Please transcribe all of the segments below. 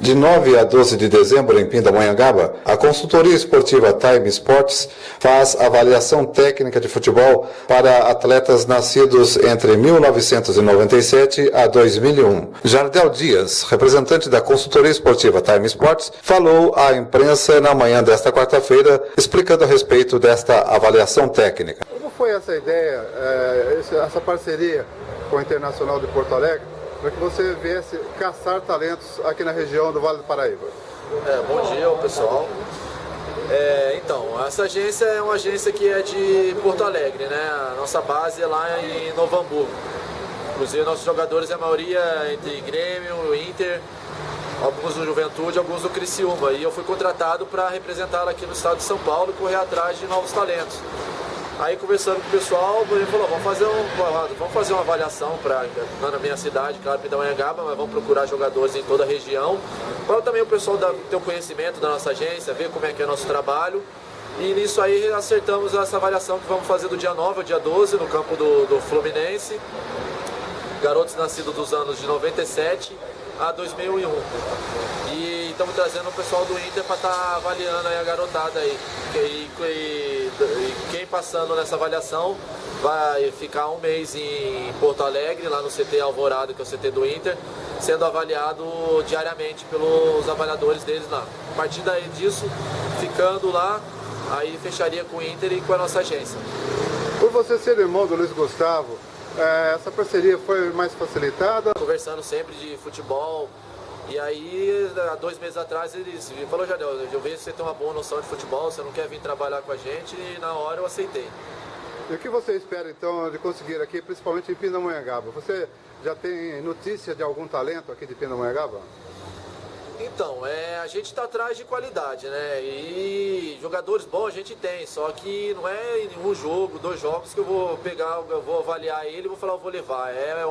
De 9 a 12 de dezembro, em Pindamonhangaba, a consultoria esportiva Time Sports faz avaliação técnica de futebol para atletas nascidos entre 1997 a 2001. Jardel Dias, representante da consultoria esportiva Time Sports, falou à imprensa na manhã desta quarta-feira, explicando a respeito desta avaliação técnica. Como foi essa ideia, essa parceria com o Internacional de Porto Alegre, para que você viesse caçar talentos aqui na região do Vale do Paraíba? Bom dia, pessoal. Então, essa agência é uma agência que é de Porto Alegre, né? A nossa base é lá em Novo Hamburgo. Inclusive, nossos jogadores, a maioria entre Grêmio, Inter, alguns do Juventude, alguns do Criciúma. E eu fui contratado para representá-la aqui no estado de São Paulo e correr atrás de novos talentos. Aí, conversando com o pessoal, ele falou, vamos fazer uma avaliação na minha cidade, claro, Pindamonhangaba, mas vamos procurar jogadores em toda a região, para também o pessoal ter o conhecimento da nossa agência, ver como é que é o nosso trabalho. E nisso aí acertamos essa avaliação que vamos fazer do dia 9 ao dia 12, no campo do Fluminense. Garotos nascidos dos anos de 97 a 2001. E estamos trazendo o pessoal do Inter para estar avaliando aí a garotada aí. E quem passando nessa avaliação vai ficar um mês em Porto Alegre, lá no CT Alvorada, que é o CT do Inter, sendo avaliado diariamente pelos avaliadores deles lá. A partir daí disso, ficando lá, aí fecharia com o Inter e com a nossa agência. Por você ser irmão do Luiz Gustavo, essa parceria foi mais facilitada? Conversando sempre de futebol. E aí, há 2 meses atrás, eles falaram, Jardel, eu vejo que você tem uma boa noção de futebol, você não quer vir trabalhar com a gente, e na hora eu aceitei. E o que você espera, então, de conseguir aqui, principalmente em Pindamonhangaba? Você já tem notícia de algum talento aqui de Pindamonhangaba? Então, a gente está atrás de qualidade, né? E jogadores bons a gente tem, só que não é em um jogo, 2 jogos que eu vou pegar, eu vou avaliar ele e vou falar, eu vou levar. É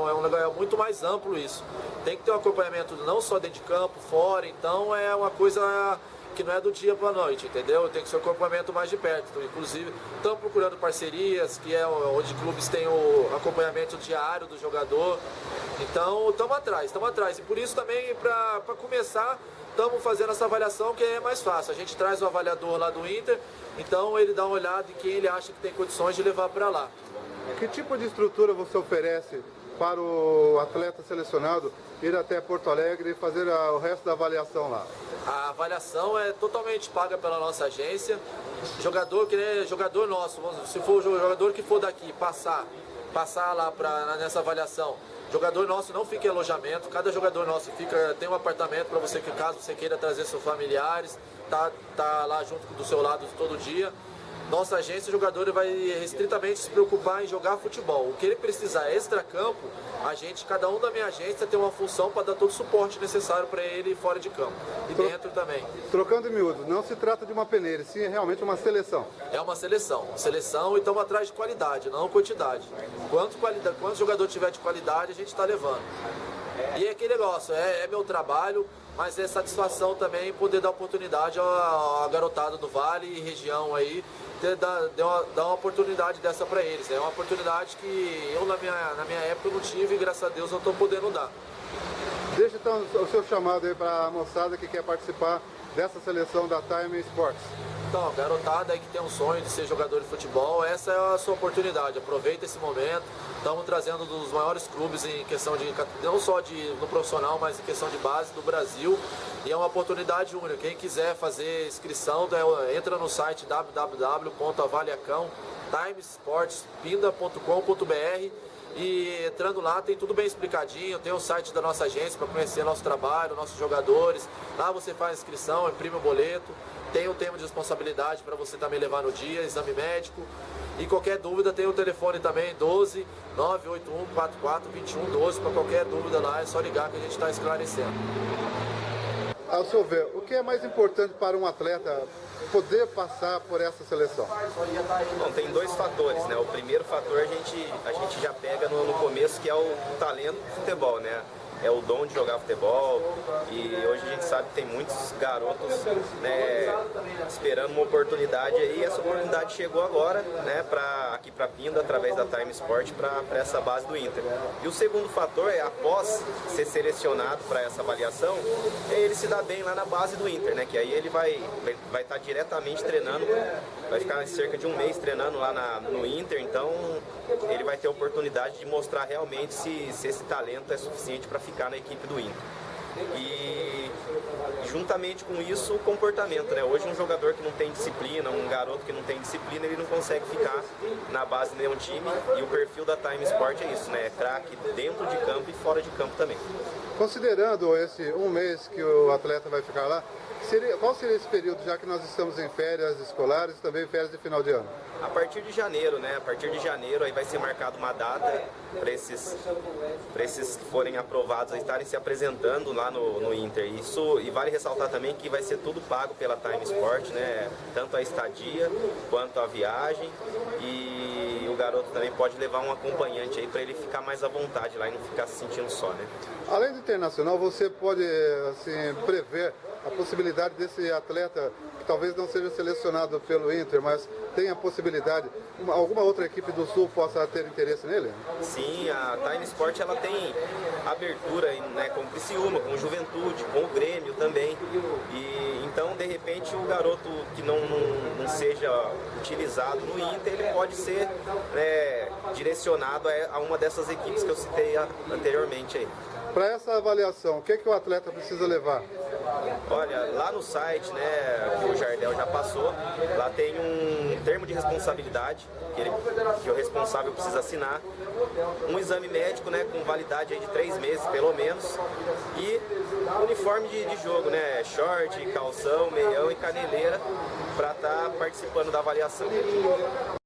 muito mais amplo isso. Tem que ter um acompanhamento não só dentro de campo, fora, então é uma coisa que não é do dia para a noite, entendeu? Tem que ser um acompanhamento mais de perto. Então, inclusive, estamos procurando parcerias, que é onde clubes têm o acompanhamento diário do jogador. Então, estamos atrás. E por isso também, para começar, estamos fazendo essa avaliação que é mais fácil. A gente traz o avaliador lá do Inter, então ele dá uma olhada em quem ele acha que tem condições de levar para lá. Que tipo de estrutura você oferece para o atleta selecionado ir até Porto Alegre e fazer o resto da avaliação lá? A avaliação é totalmente paga pela nossa agência. Jogador nosso, se for o jogador que for daqui, passar lá nessa avaliação, jogador nosso não fica em alojamento, cada jogador nosso tem um apartamento para você, que caso você queira trazer seus familiares, tá lá junto do seu lado todo dia. Nossa agência, o jogador vai restritamente se preocupar em jogar futebol. O que ele precisar extra-campo, cada um da minha agência tem uma função para dar todo o suporte necessário para ele fora de campo. E dentro também. Trocando em miúdo, não se trata de uma peneira, sim é realmente uma seleção. É uma seleção e estamos atrás de qualidade, não quantidade. Quanto jogador tiver de qualidade, a gente está levando. E é aquele negócio, é meu trabalho, mas é satisfação também poder dar oportunidade à garotada do Vale e região aí, dar uma oportunidade dessa para eles. É uma oportunidade que eu na minha época não tive e graças a Deus eu estou podendo dar. Deixa então o seu chamado aí para a moçada que quer participar dessa seleção da Time Sports. Então, garotada aí que tem um sonho de ser jogador de futebol, essa é a sua oportunidade. Aproveita esse momento. Estamos trazendo dos maiores clubes em questão de, não só no profissional, mas em questão de base do Brasil. E é uma oportunidade única. Quem quiser fazer inscrição, entra no site www.avaliacão.timesportspinda.com.br e entrando lá tem tudo bem explicadinho, tem o site da nossa agência para conhecer nosso trabalho, nossos jogadores. Lá você faz inscrição, imprime o boleto, tem o termo de responsabilidade para você também levar no dia, exame médico. E qualquer dúvida tem o telefone também, 12 981 44 21 12, para qualquer dúvida lá é só ligar que a gente está esclarecendo. Ao seu ver, o que é mais importante para um atleta poder passar por essa seleção? Bom, tem 2 fatores, né? O primeiro fator a gente já pega no começo, que é o talento do futebol, né? é o dom de jogar futebol, e hoje a gente sabe que tem muitos garotos, né, esperando uma oportunidade aí, e essa oportunidade chegou agora, né, aqui para Pinda, através da Time Sport, para essa base do Inter. E o segundo fator é, após ser selecionado para essa avaliação, ele se dá bem lá na base do Inter, né, que aí ele vai estar diretamente treinando, vai ficar cerca de um mês treinando lá no Inter, então ele vai ter a oportunidade de mostrar realmente se esse talento é suficiente para ficar na equipe do Inter. E juntamente com isso, o comportamento, né? Hoje um jogador que não tem disciplina, um garoto que não tem disciplina, ele não consegue ficar na base de nenhum time, e o perfil da Time Sport é isso, né? É craque dentro de campo e fora de campo também. Considerando esse um mês que o atleta vai ficar lá, qual seria esse período, já que nós estamos em férias escolares e também férias de final de ano? A partir de janeiro, né? A partir de janeiro aí vai ser marcada uma data para esses que forem aprovados a estarem se apresentando lá no Inter. E vale ressaltar também que vai ser tudo pago pela Time Sport, né? Tanto a estadia quanto a viagem, e o garoto também pode levar um acompanhante aí para ele ficar mais à vontade lá e não ficar se sentindo só, né? Além do internacional, você pode assim, prever a possibilidade desse atleta, que talvez não seja selecionado pelo Inter, mas tem a possibilidade, alguma outra equipe do Sul possa ter interesse nele? Sim, a Time Sport ela tem abertura, né, com o Criciúma, com o Juventude, com o Grêmio também. E então, de repente, o garoto que não seja utilizado no Inter, ele pode ser, né, direcionado a uma dessas equipes que eu citei anteriormente aí. Para essa avaliação, o que o atleta precisa levar? Olha, lá no site, né, que o Jardel já passou, lá tem um termo de responsabilidade que o responsável precisa assinar, um exame médico, né, com validade aí de 3 meses pelo menos, e uniforme de jogo, né, short, calção, meião e caneleira, para estar participando da avaliação.